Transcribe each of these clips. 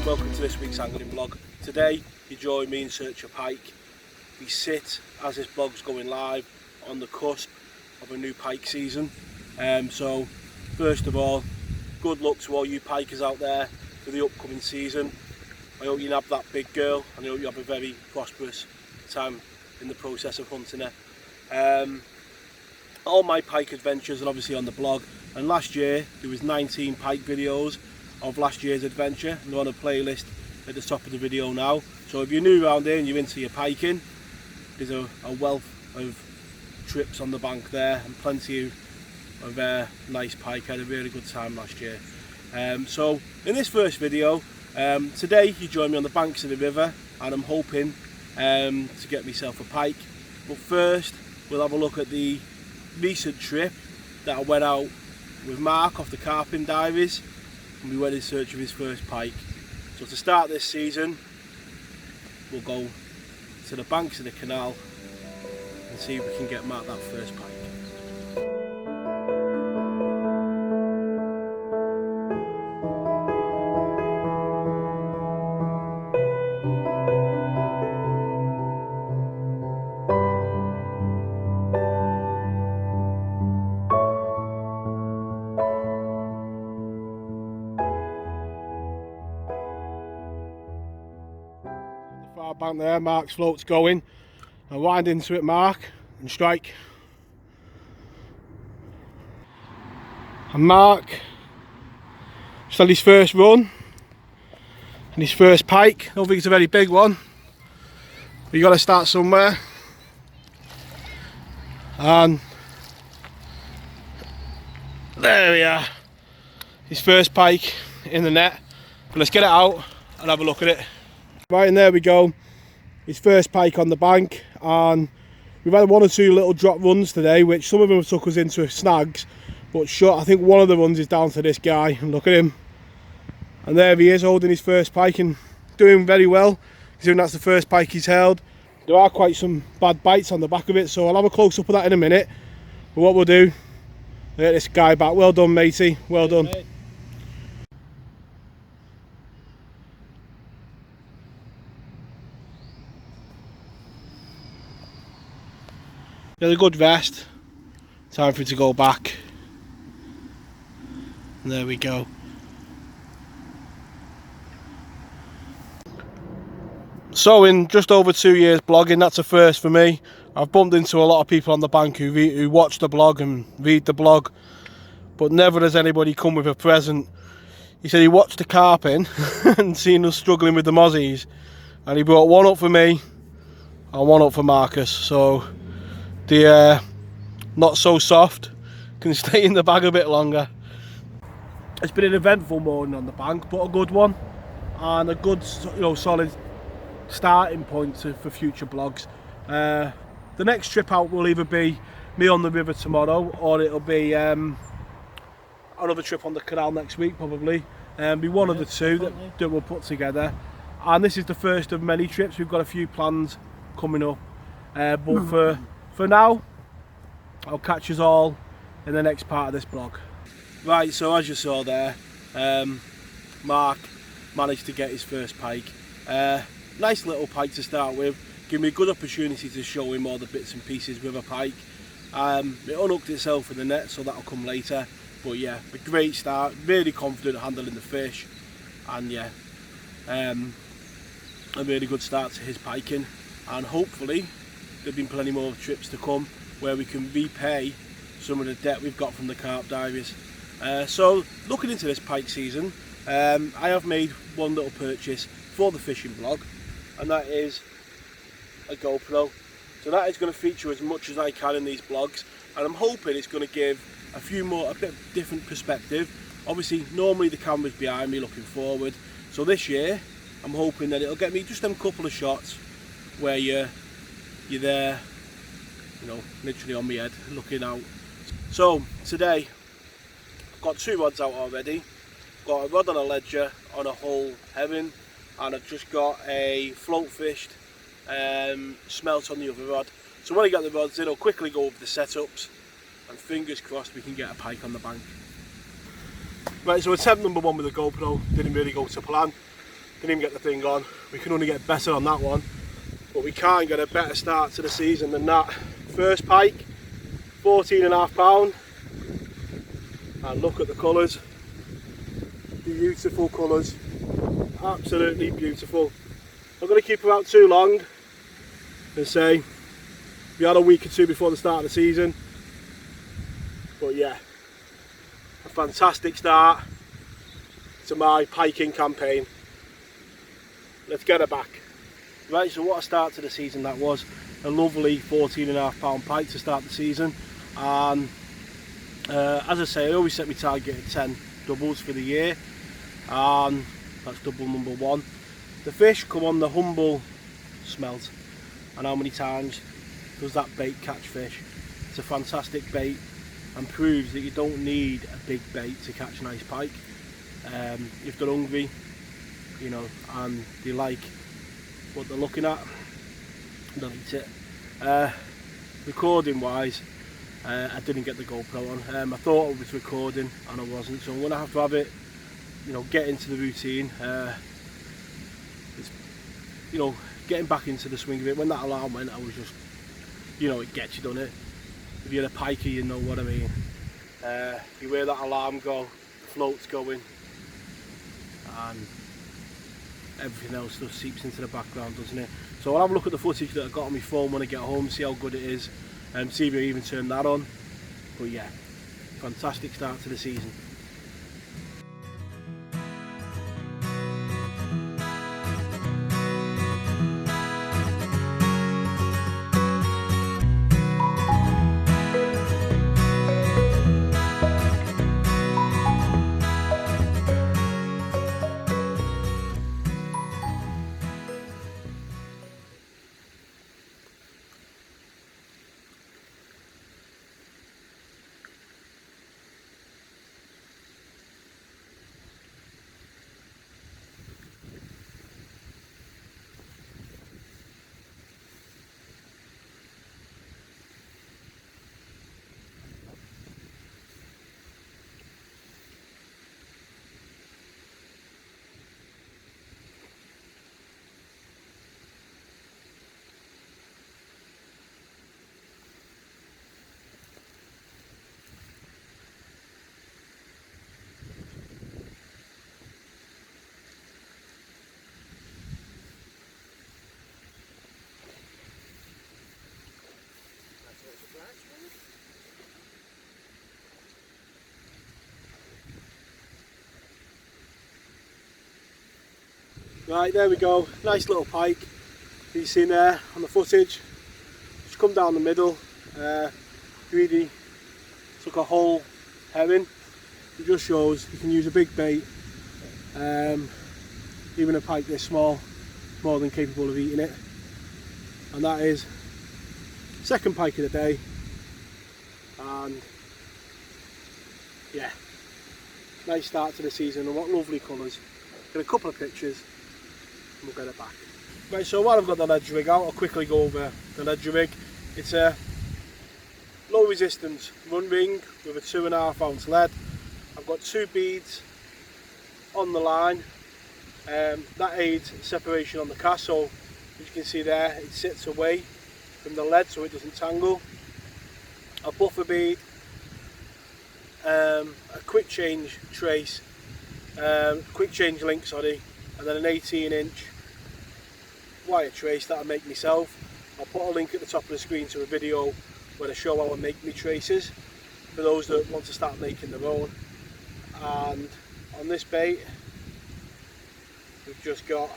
welcome to this week's angling vlog. Today you join me in search of pike. We sit, as this vlog's going live, on the cusp of a new pike season. So first of all, good luck to all you pikers out there for the upcoming season. I hope you nab that big girl and I hope you have a very prosperous time in the process of hunting her. All my pike adventures are obviously on the blog, and last year there was 19 pike videos of last year's adventure, and they're on a playlist at the top of the video now. So if you're new around here and you're into your piking, there's a wealth of trips on the bank there and plenty of nice pike. I had a really good time last year. So in this first video, today you join me on the banks of the river, and I'm hoping to get myself a pike. But first we'll have a look at the recent trip that I went out with Mark off the Carping Diaries, and we went in search of his first pike. So to start this season, we'll go to the banks of the canal and see if we can get Mark that first pike. Far back there, Mark's float's going. I'll wind into it, Mark, and strike. And Mark just had his first run and his first pike. I don't think it's a very big one, but you got to start somewhere. And there we are, his first pike in the net. But let's get it out and have a look at it. Right, and there we go, his first pike on the bank. And we've had one or two little drop runs today, which some of them took us into snags, but shot. I think one of the runs is down to this guy, and look at him. And there he is, holding his first pike and doing very well, considering that's the first pike he's held. There are quite some bad bites on the back of it, so I'll have a close up of that in a minute. But what we'll do, get this guy back. Well done, matey, well done. Mate. He had a good rest. Time for him to go back. And there we go. So in just over 2 years blogging, that's a first for me. I've bumped into a lot of people on the bank who watch the blog and read the blog, but never has anybody come with a present. He said he watched the carping and seen us struggling with the mozzies, and he brought one up for me and one up for Marcus. So the not so soft can stay in the bag a bit longer. It's been an eventful morning on the bank, but a good one, and a good, solid starting point for future blogs. The next trip out will either be me on the river tomorrow, or it'll be another trip on the canal next week, probably. Be one of the two that we'll put together. And this is the first of many trips. We've got a few plans coming up, but for now, I'll catch us all in the next part of this blog. Right, so as you saw there, Mark managed to get his first pike. Nice little pike to start with. Give me a good opportunity to show him all the bits and pieces with a pike. It unhooked itself in the net, so that'll come later. But yeah, a great start. Really confident handling the fish, and yeah, a really good start to his piking. And hopefully there've been plenty more trips to come where we can repay some of the debt we've got from the Carp Diaries. So looking into this pike season, I have made one little purchase for the fishing blog, and that is a GoPro. So that is going to feature as much as I can in these blogs, and I'm hoping it's going to give a bit different perspective. Obviously normally the camera's behind me looking forward, so this year I'm hoping that it'll get me just them couple of shots where you're there, literally on my head looking out. So today I've got two rods out already. Got a rod on a ledger on a whole herring, and I've just got a float fished smelt on the other rod. So when I get the rods in, I'll quickly go over the setups, and fingers crossed we can get a pike on the bank. Right, so attempt number one with the GoPro didn't really go to plan. Didn't even get the thing on. We can only get better on that one, but we can't get a better start to the season than that. First pike, 14.5 pound, and look at the colours. Beautiful colours, absolutely beautiful. I'm going to keep her out too long, and say we had a week or two before the start of the season, but yeah, a fantastic start to my piking campaign. Let's get her back. Right, so what a start to the season that was. A lovely 14.5 pound pike to start the season, and as I say, I always set my target at 10 doubles for the year, and that's double number 1. The fish come on the humble smelt, and how many times does that bait catch fish? It's a fantastic bait and proves that you don't need a big bait to catch a nice pike. If they're hungry, you know, and they like what they're looking at, they'll eat it. Recording wise, I didn't get the GoPro on. I thought I was recording and I wasn't, so I'm going to have it, you know, get into the routine. It's, you know, getting back into the swing of it. When that alarm went, I was just, you know, it gets you, doesn't it? If you're a piker, you know what I mean. You hear that alarm go, the float's going, and everything else just seeps into the background, doesn't it? So I'll have a look at the footage that I got on my phone when I get home, see how good it is, and see if I even turn that on. But yeah, fantastic start to the season. Right, there we go, nice little pike. You seen there on the footage, just come down the middle, really took a whole herring. It just shows you can use a big bait, even a pike this small, more than capable of eating it. And that is second pike of the day, and yeah, nice start to the season, and what lovely colours. Get a couple of pictures and we'll get it back. Right, so while I've got the ledge rig out, I'll quickly go over the ledge rig. It's a low resistance run ring with a 2.5 ounce lead. I've got 2 beads on the line. That aids separation on the cast, so as you can see there, it sits away from the lead so it doesn't tangle. A buffer bead, a quick change trace, quick change link, sorry, and then an 18-inch wire trace that I make myself. I'll put a link at the top of the screen to a video where I show how I make my traces for those that want to start making their own. And on this bait, we've just got,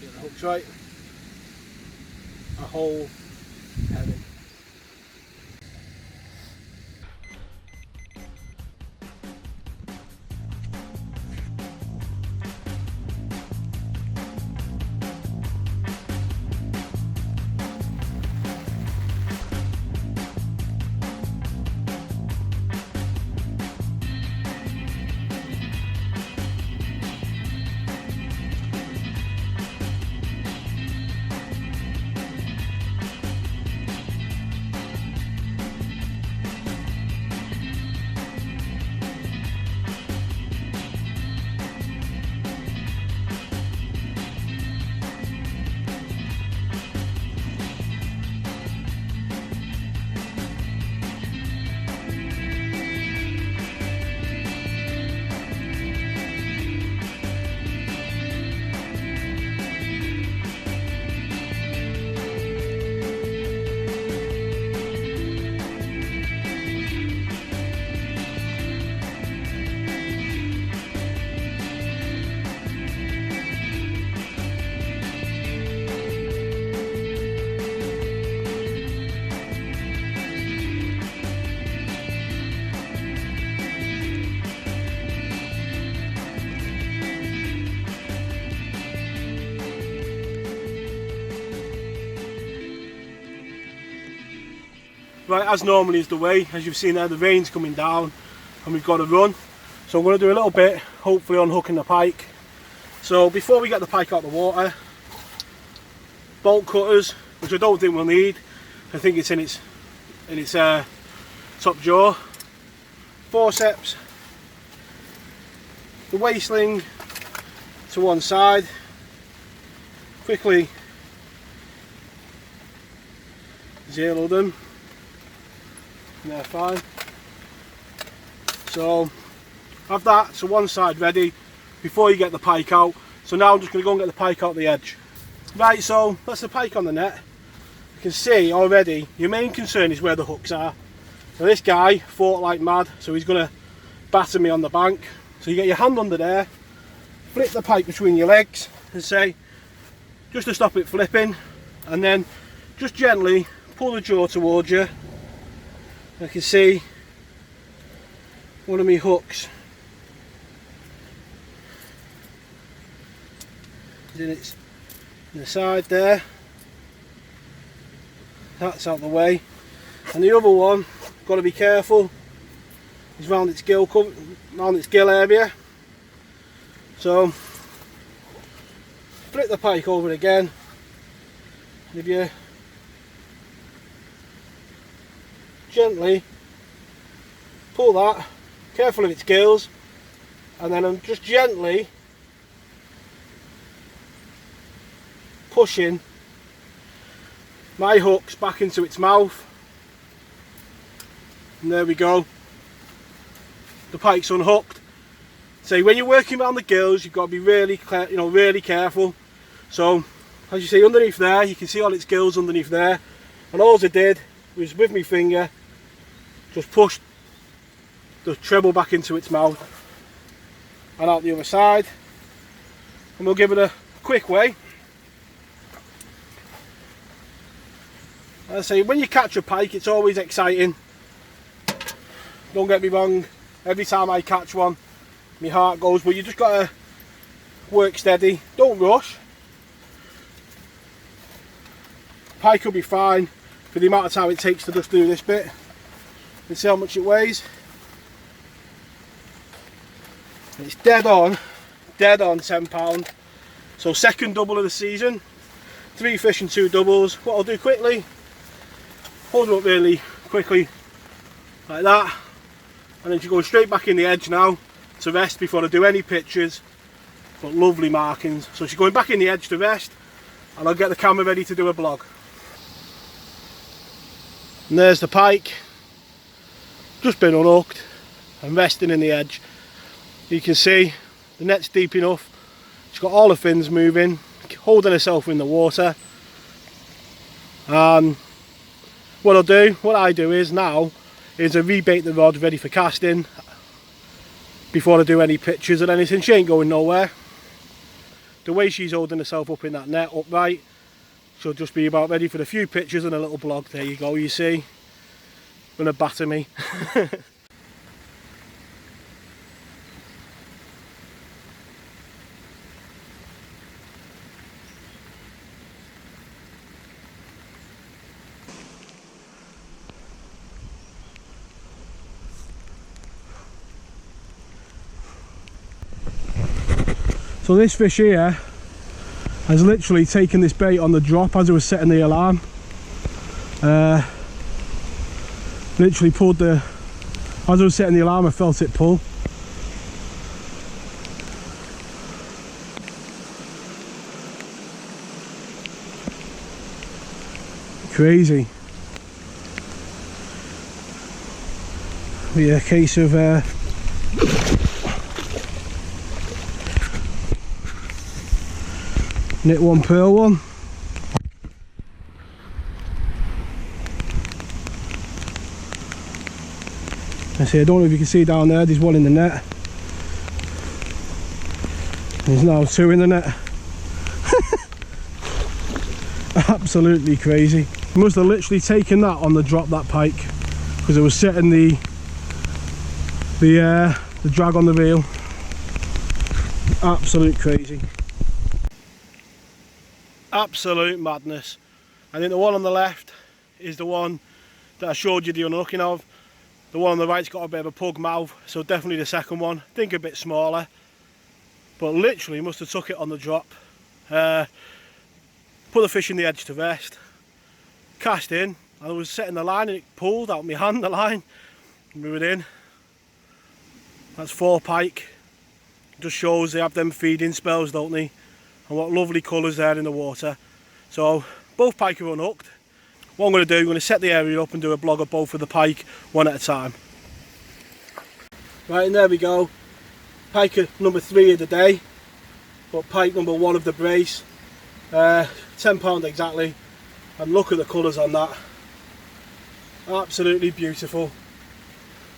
get the hooks right, a whole herring. Right, as normally is the way, as you've seen there, the rain's coming down and we've got to run. So I'm going to do a little bit, hopefully unhooking the pike. So before we get the pike out of the water, bolt cutters, which I don't think we'll need. I think it's in its top jaw. Forceps, the waist sling to one side. Quickly zero them. And they're fine. So have that to one side ready before you get the pike out. So now I'm just going to go and get the pike out the edge. Right, so that's the pike on the net. You can see already your main concern is where the hooks are. So this guy fought like mad, so he's going to batter me on the bank. So you get your hand under there, flip the pike between your legs and say, just to stop it flipping, and then just gently pull the jaw towards you. I can see one of my hooks is in the side there. That's out the way, and the other one, got to be careful, is round its gill area. So flip the pike over again, and if you gently pull that, careful of its gills, and then I'm just gently pushing my hooks back into its mouth, and there we go, the pike's unhooked. So when you're working around the gills, you've got to be really really careful. So as you see underneath there, you can see all its gills underneath there, and all I did was with my finger just push the treble back into its mouth and out the other side, and we'll give it a quick way. As I say, when you catch a pike, it's always exciting. Don't get me wrong, every time I catch one my heart goes, but you just got to work steady, don't rush. Pike will be fine for the amount of time it takes to just do this bit. You see how much it weighs? It's dead on £10. So second double of the season, 3 fish and 2 doubles. What I'll do quickly, hold them up really quickly like that, and then she's going straight back in the edge now to rest before I do any pictures. But lovely markings. So she's going back in the edge to rest, and I'll get the camera ready to do a vlog. And there's the pike, just been unhooked and resting in the edge. You can see the net's deep enough, she's got all the fins moving, holding herself in the water. And what I do is now is I rebait the rod ready for casting before I do any pictures or anything. She ain't going nowhere. The way she's holding herself up in that net upright, she'll just be about ready for a few pictures and a little vlog. There you go, you see. Gonna batter me. So this fish here has literally taken this bait on the drop as I was setting the alarm. Literally pulled as I was setting the alarm, I felt it pull. Crazy. Be a case of knit one, pearl one. I say, I don't know if you can see down there, there's one in the net. There's now 2 in the net. Absolutely crazy. I must have literally taken that on the drop, that pike, because I was setting the drag on the reel. Absolute crazy. Absolute madness. I think the one on the left is the one that I showed you the unhooking of. The one on the right's got a bit of a pug mouth, so definitely the second one. I think a bit smaller, but literally must have took it on the drop. Put the fish in the edge to rest, cast in, and I was setting the line and it pulled out of my hand, the line, and we were in. That's 4 pike. Just shows they have them feeding spells, don't they? And what lovely colours there in the water. So both pike are unhooked. What I'm going to do, I'm going to set the area up and do a vlog of both of the pike one at a time. Right, and there we go. Pike number 3 of the day, but pike number 1 of the brace. £10 exactly, and look at the colours on that. Absolutely beautiful.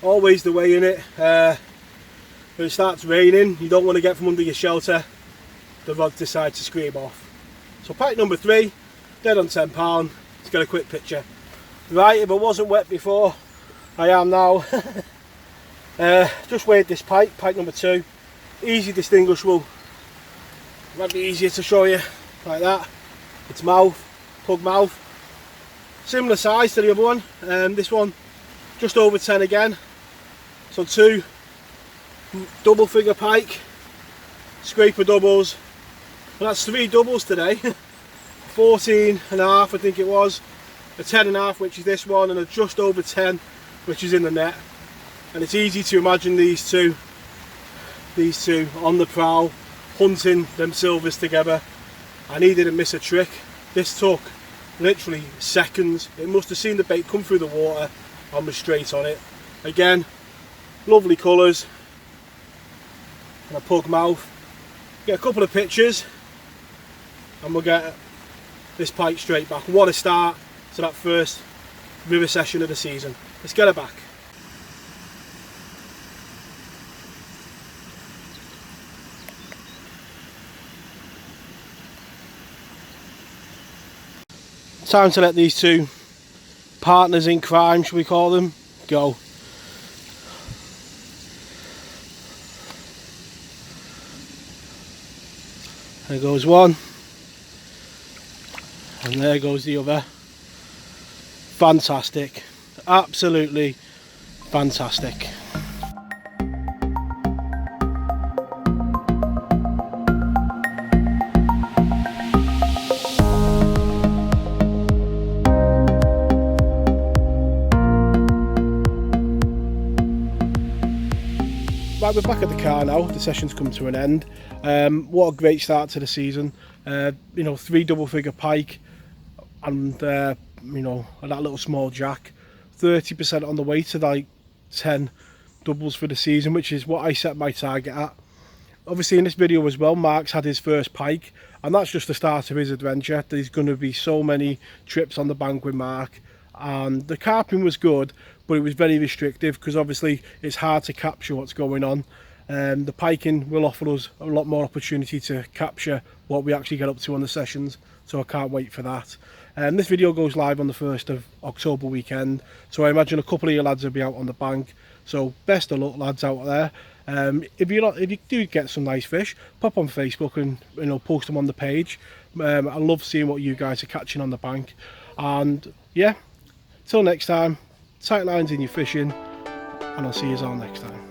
Always the way in it. When it starts raining, you don't want to get from under your shelter, the rods decide to scream off. So pike number 3, dead on £10. Let's get a quick picture. Right, if I wasn't wet before, I am now. Just weighed this pike, pike number 2. Easy distinguishable. Might be easier to show you, like that. Its mouth, pug mouth. Similar size to the other one. This one, just over 10 again. So 2 double figure pike, scraper doubles. Well, that's 3 doubles today. 14 and a half I think it was, a 10 and a half which is this one, and a just over 10 which is in the net. And it's easy to imagine these two on the prowl hunting them silvers together, and he didn't miss a trick. This took literally seconds. It must have seen the bait come through the water and was straight on it. Again, lovely colours and a pug mouth. Get a couple of pictures and we'll get this pike straight back. What a start to that first river session of the season. Let's get her back. Time to let these two partners in crime, shall we call them, go. There goes one. And there goes the other. Fantastic. Absolutely fantastic. Right, we're back at the car now. The session's come to an end. What a great start to the season. You know, 3 double figure pike and you know, that little small jack. 30% on the way to like 10 doubles for the season, which is what I set my target at. Obviously in this video as well, Mark's had his first pike, and that's just the start of his adventure. There's going to be so many trips on the bank with Mark, and the carping was good, but it was very restrictive because obviously it's hard to capture what's going on. The piking will offer us a lot more opportunity to capture what we actually get up to on the sessions, so I can't wait for that. This video goes live on the 1st of October weekend, so I imagine a couple of you lads will be out on the bank. So best of luck, lads, out there. If you do get some nice fish, pop on Facebook and, you know, post them on the page. I love seeing what you guys are catching on the bank. And yeah, till next time, tight lines in your fishing, and I'll see you all next time.